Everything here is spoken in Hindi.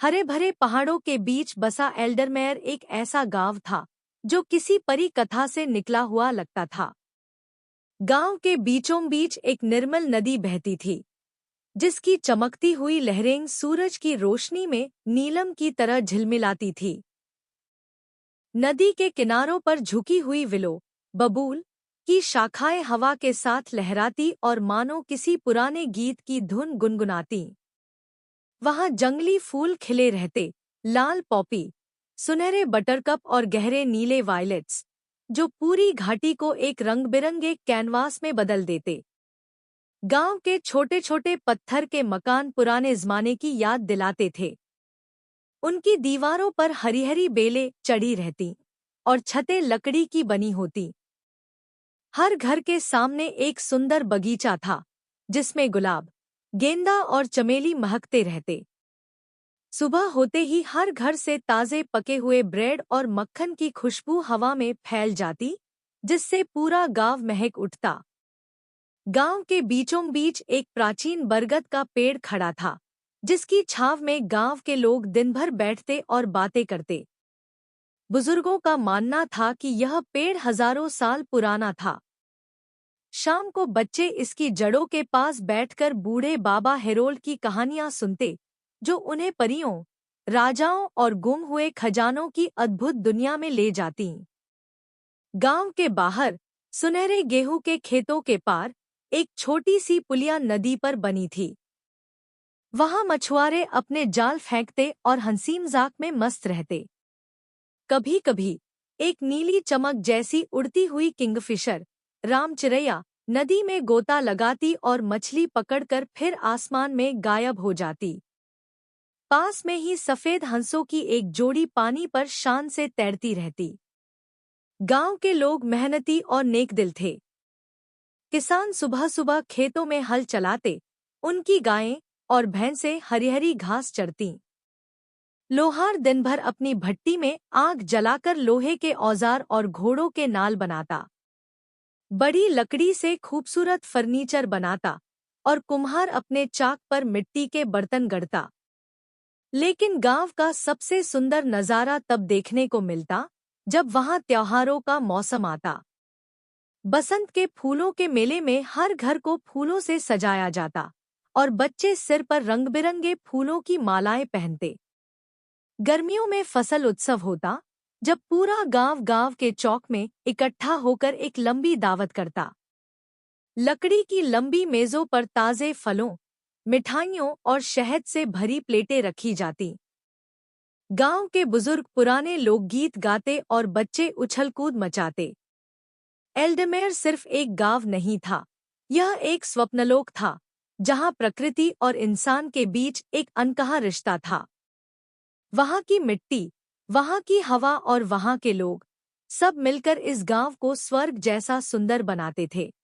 हरे भरे पहाड़ों के बीच बसा एल्डरमेयर एक ऐसा गांव था जो किसी परी कथा से निकला हुआ लगता था। गांव के बीचों बीच एक निर्मल नदी बहती थी, जिसकी चमकती हुई लहरें सूरज की रोशनी में नीलम की तरह झिलमिलाती थी। नदी के किनारों पर झुकी हुई विलो, बबूल की शाखाएं हवा के साथ लहराती और मानो किसी पुराने गीत की धुन गुनगुनाती। वहां जंगली फूल खिले रहते, लाल पॉपी, सुनहरे बटरकप और गहरे नीले वायलेट्स, जो पूरी घाटी को एक रंग-बिरंगे कैनवास में बदल देते। गांव के छोटे-छोटे पत्थर के मकान पुराने ज़माने की याद दिलाते थे। उनकी दीवारों पर हरी-हरी बेलें चढ़ी रहती और छतें लकड़ी की बनी होती। हर घर के सामने एक सुंदर बगीचा था, जिसमें गुलाब, गेंदा और चमेली महकते रहते। सुबह होते ही हर घर से ताजे पके हुए ब्रेड और मक्खन की खुशबू हवा में फैल जाती, जिससे पूरा गांव महक उठता। गांव के बीचों बीच एक प्राचीन बरगद का पेड़ खड़ा था, जिसकी छांव में गांव के लोग दिन भर बैठते और बातें करते। बुजुर्गों का मानना था कि यह पेड़ हजारों साल पुराना था। शाम को बच्चे इसकी जड़ों के पास बैठकर बूढ़े बाबा हेरोल्ड की कहानियां सुनते, जो उन्हें परियों, राजाओं और गुम हुए खजानों की अद्भुत दुनिया में ले जाती। गांव के बाहर सुनहरे गेहूं के खेतों के पार एक छोटी सी पुलिया नदी पर बनी थी। वहां मछुआरे अपने जाल फेंकते और हंसी मजाक में मस्त रहते। कभी-कभी एक नीली चमक जैसी उड़ती हुई किंगफिशर, रामचिरैया, नदी में गोता लगाती और मछली पकड़कर फिर आसमान में गायब हो जाती। पास में ही सफेद हंसों की एक जोड़ी पानी पर शान से तैरती रहती। गांव के लोग मेहनती और नेकदिल थे। किसान सुबह सुबह खेतों में हल चलाते, उनकी गायें और भैंसें हरी-हरी घास चरतीं। लोहार दिन भर अपनी भट्टी में आग जलाकर लोहे के औजार और घोड़ों के नाल बनाता। बड़ी लकड़ी से खूबसूरत फर्नीचर बनाता और कुम्हार अपने चाक पर मिट्टी के बर्तन गढ़ता। लेकिन गांव का सबसे सुंदर नजारा तब देखने को मिलता, जब वहां त्योहारों का मौसम आता। बसंत के फूलों के मेले में हर घर को फूलों से सजाया जाता और बच्चे सिर पर रंग-बिरंगे फूलों की मालाएं पहनते। गर्मियों में फसल उत्सव होता, जब पूरा गांव गांव के चौक में इकट्ठा होकर एक लंबी दावत करता। लकड़ी की लंबी मेजों पर ताजे फलों, मिठाइयों और शहद से भरी प्लेटें रखी जाती। गांव के बुजुर्ग पुराने लोकगीत गाते और बच्चे उछल-कूद मचाते। एल्डरमेयर सिर्फ एक गांव नहीं था, यह एक स्वप्नलोक था, जहां प्रकृति और इंसान के बीच एक अनकहा रिश्ता था। वहां की मिट्टी, वहां की हवा और वहां के लोग, सब मिलकर इस गांव को स्वर्ग जैसा सुंदर बनाते थे।